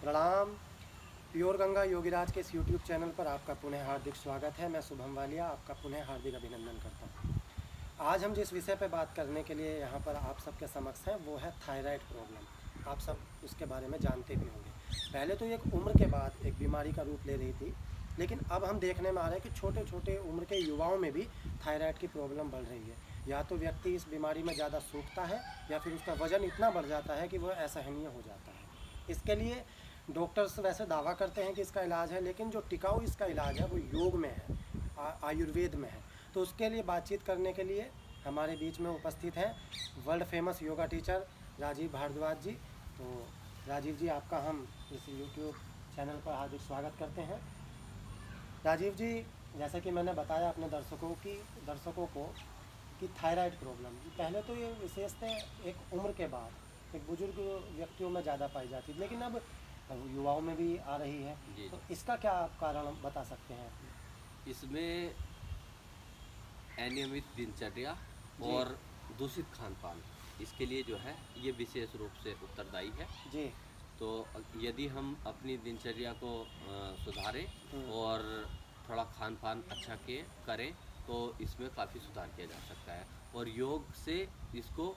प्रणाम। प्योर गंगा योगीराज के इस यूट्यूब चैनल पर आपका पुनः हार्दिक स्वागत है। मैं शुभम वालिया आपका पुनः हार्दिक अभिनंदन करता हूँ। आज हम जिस विषय पर बात करने के लिए यहाँ पर आप सबके समक्ष हैं वो है थायराइड प्रॉब्लम। आप सब उसके बारे में जानते भी होंगे। पहले तो एक उम्र के बाद एक बीमारी का रूप ले रही थी, लेकिन अब हम देखने में आ रहे हैं कि छोटे छोटे उम्र के युवाओं में भी थायराइड की प्रॉब्लम बढ़ रही है। या तो व्यक्ति इस बीमारी में ज़्यादा सूखता है या फिर उसका वज़न इतना बढ़ जाता है कि वह असहनीय हो जाता है। इसके लिए डॉक्टर्स वैसे दावा करते हैं कि इसका इलाज है, लेकिन जो टिकाऊ इसका इलाज है वो योग में है, आयुर्वेद में है। तो उसके लिए बातचीत करने के लिए हमारे बीच में उपस्थित हैं world famous yoga teacher Rajiv Bhardwaj ji. तो राजीव जी, आपका हम इस यूट्यूब चैनल पर हार्दिक स्वागत करते हैं। राजीव जी, जैसे कि मैंने बताया अपने दर्शकों को कि थायराइड प्रॉब्लम पहले तो ये विशेषता एक उम्र के बाद एक बुजुर्ग व्यक्तियों में ज़्यादा पाई जाती है, लेकिन अब युवाओं में भी आ रही है। जी तो जी। इसका क्या आप कारण बता सकते हैं? इसमें अनियमित दिनचर्या जी और दूषित खान पान इसके लिए जो है ये विशेष रूप से उत्तरदायी है। जी। तो यदि हम अपनी दिनचर्या को सुधारें हम्म, और थोड़ा खान पान अच्छा के करें तो इसमें काफ़ी सुधार किया जा सकता है और योग से इसको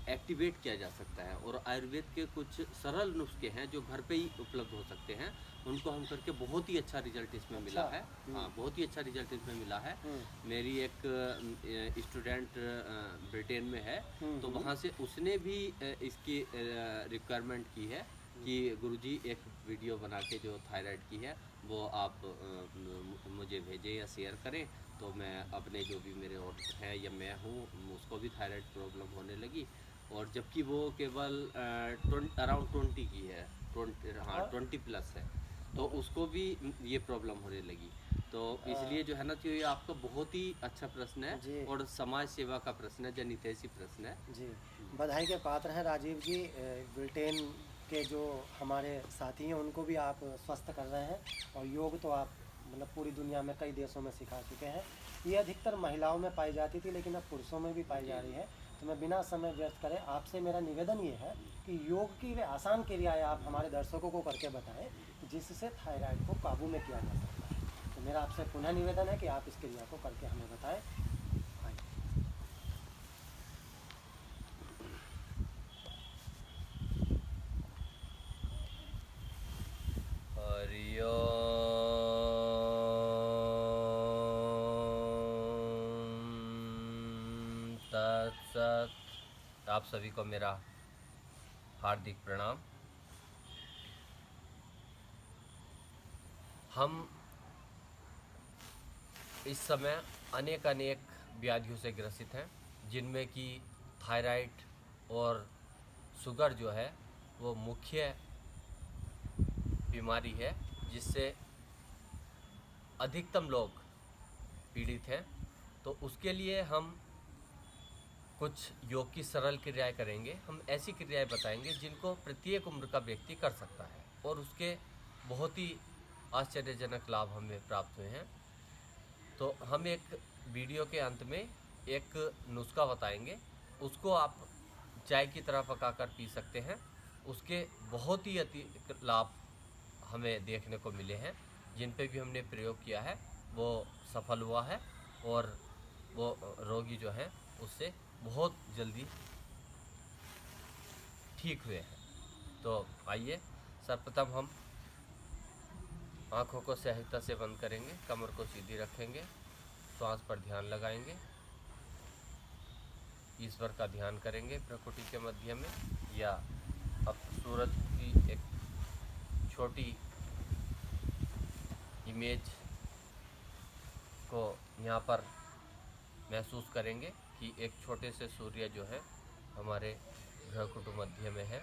एक्टिवेट किया जा सकता है। और आयुर्वेद के कुछ सरल नुस्खे हैं जो घर पे ही उपलब्ध हो सकते हैं, उनको हम करके बहुत ही अच्छा रिजल्ट इसमें मिला अच्छा। है। हाँ, बहुत ही अच्छा रिजल्ट इसमें मिला है। हम्म मेरी एक स्टूडेंट ब्रिटेन में है, हम्म तो हम्म, वहाँ से उसने भी इसकी रिक्वायरमेंट की है कि गुरुजी एक वीडियो बना के जो थायराइड की है वो आप मुझे भेजें या शेयर करें। तो मैं अपने जो भी मेरे और हैं या मैं हूँ उसको भी थायराइड प्रॉब्लम होने लगी। और जबकि वो केवल अराउंड 20 की है, 20, हाँ और 20 प्लस है, तो उसको भी ये प्रॉब्लम होने लगी। तो आ, इसलिए जो है ना, तो ये आपका बहुत ही अच्छा प्रश्न है जी और समाज सेवा का प्रश्न है, जनहितैषी प्रश्न है। जी, बधाई के पात्र हैं राजीव जी। ब्रिटेन के जो हमारे साथी हैं उनको भी आप स्वस्थ कर रहे हैं, और योग तो आप मतलब पूरी दुनिया में कई देशों में सिखा चुके हैं। ये अधिकतर महिलाओं में पाई जाती थी, लेकिन अब पुरुषों में भी पाई जा जी रही जी। है। तो मैं बिना समय व्यर्थ करें आपसे मेरा निवेदन ये है कि योग की वे आसान क्रियाएं आप हमारे दर्शकों को करके बताएं जिससे थायराइड को काबू में किया जा सकता है। तो मेरा आपसे पुनः निवेदन है कि आप इस क्रिया को करके हमें बताएं। आइए। हरि ओम तत्सत। आप सभी को मेरा हार्दिक प्रणाम। हम इस समय अनेक अनेक व्याधियों से ग्रसित हैं, जिनमें कि थायराइड और शुगर जो है वो मुख्य बीमारी है जिससे अधिकतम लोग पीड़ित हैं। तो उसके लिए हम कुछ योग की सरल क्रियाएं करेंगे। हम ऐसी क्रियाएं बताएंगे जिनको प्रत्येक उम्र का व्यक्ति कर सकता है और उसके बहुत ही आश्चर्यजनक लाभ हमें प्राप्त हुए हैं। तो हम एक वीडियो के अंत में एक नुस्खा बताएंगे, उसको आप चाय की तरह पकाकर पी सकते हैं। उसके बहुत ही अति लाभ हमें देखने को मिले हैं, जिन पे भी हमने प्रयोग किया है वो सफल हुआ है और वो रोगी जो है उससे बहुत जल्दी ठीक हुए हैं। तो आइए, सर्वप्रथम हम आँखों को सहायता से बंद करेंगे, कमर को सीधी रखेंगे, श्वास पर ध्यान लगाएंगे, ईश्वर का ध्यान करेंगे प्रकृति के मध्य में, या अब सूरज की एक छोटी इमेज को यहाँ पर महसूस करेंगे कि एक छोटे से सूर्य जो है हमारे भ्रकुटी मध्य में है।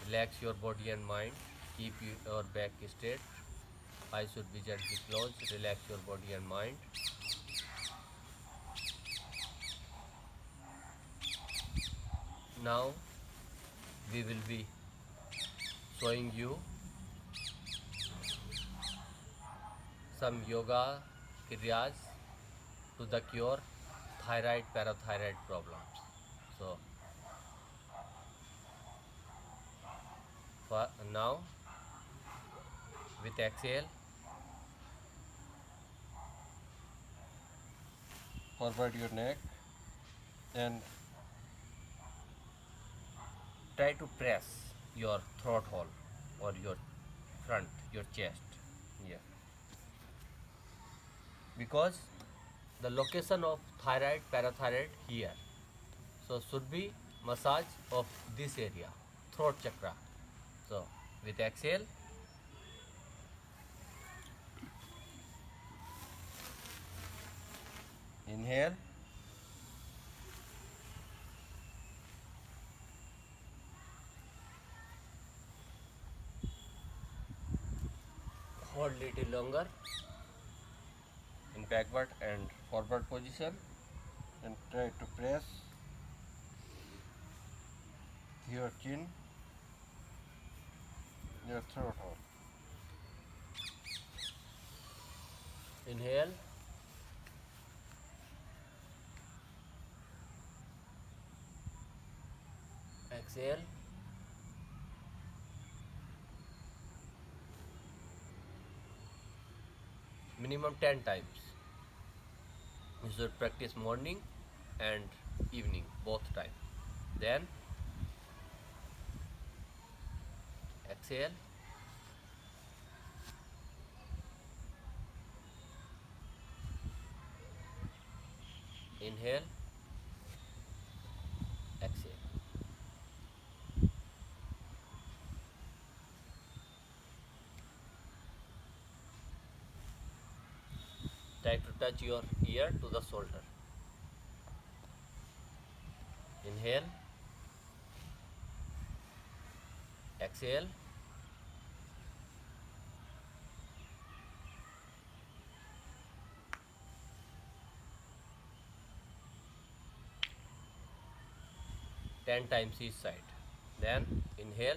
Relax your body and mind, keep your back straight, I should be gently close, relax your body and mind. Now we will be showing you some yoga kriyas to the cure thyroid parathyroid problems. So Now with exhale, forward your neck and try to press your throat hole or your front, your chest. Yeah. Because the location of thyroid, parathyroid here. So should be massage of this area, throat chakra. So with exhale, inhale, hold little longer in backward and forward position and try to press your chin, your throat hole. Inhale, exhale, minimum 10 times. You should practice morning and evening, both time. Then exhale, inhale, exhale. Try to touch your ear to the shoulder. Inhale, exhale, ten times each side. Then inhale,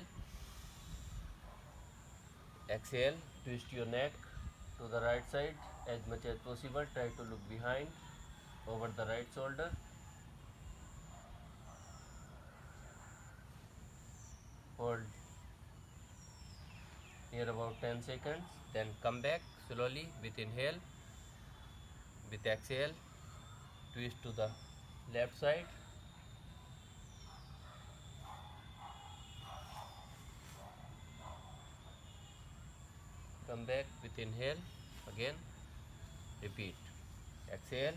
exhale, twist your neck to the right side as much as possible. Try to look behind over the right shoulder. Hold here about 10 seconds. Then come back slowly with inhale. With exhale, twist to the left side. Come back with inhale. Again, repeat. Exhale.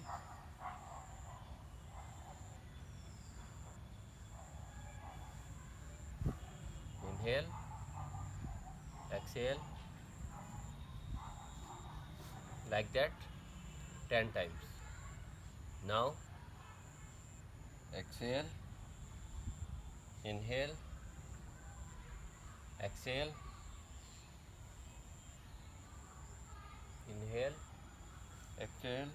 Inhale. Exhale. Like that 10 times. Now exhale, inhale, exhale, inhale, exhale,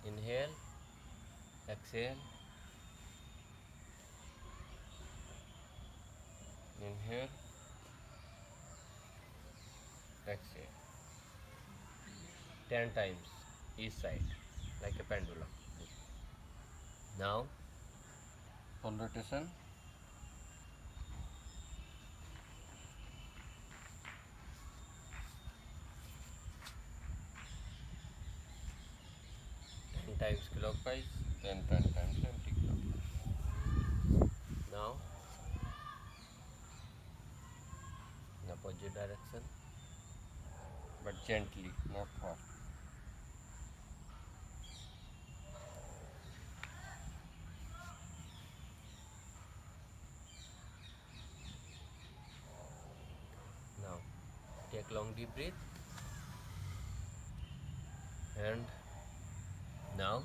inhale, exhale, inhale, exhale. 10 times each side like a pendulum. Now full rotation. Ten times clockwise, then 10 times anti-clockwise. Now in opposite direction, but gently, not fast. Now take long deep breath, and now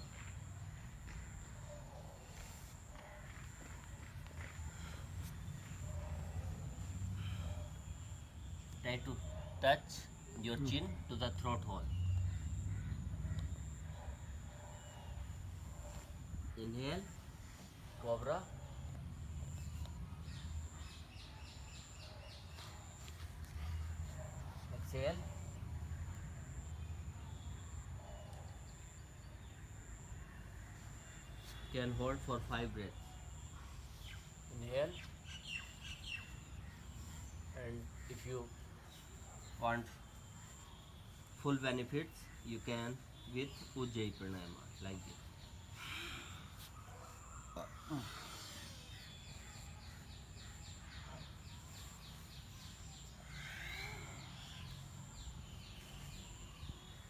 try to touch your chin to the throat hole. Inhale, cobra. Exhale. Can hold for 5 breaths. Inhale, you want full benefits, you can with Ujjayi Pranayama like this.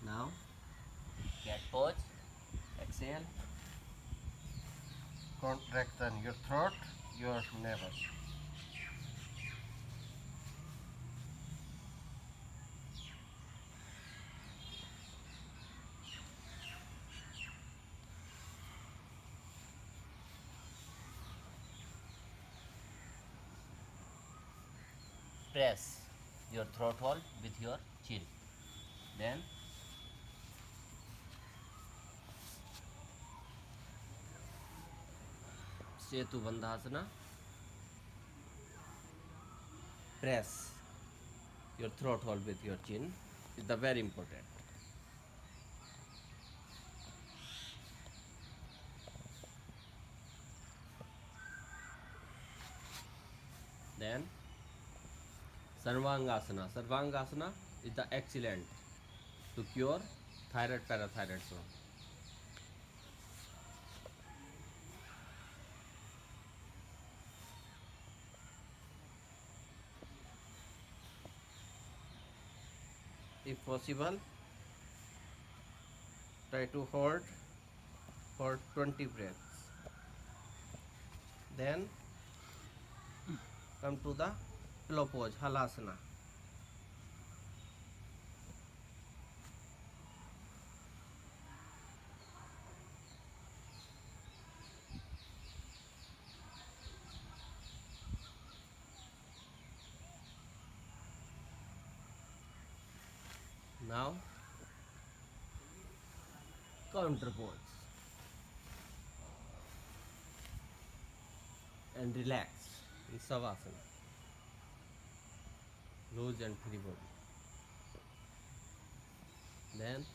Now, cat pose, exhale, contraction your throat, your navel. Press your throat hole with your chin. Then Setu Bandhasana. Press your throat hole with your chin. It's the very important. Then Sarvangasana. Sarvangasana is the excellent to cure thyroid parathyroid zone. If possible, try to hold for 20 breaths. Then come to the pillow pose, Halasana. Now counter pose and relax in Savasana. Loose and free body. Then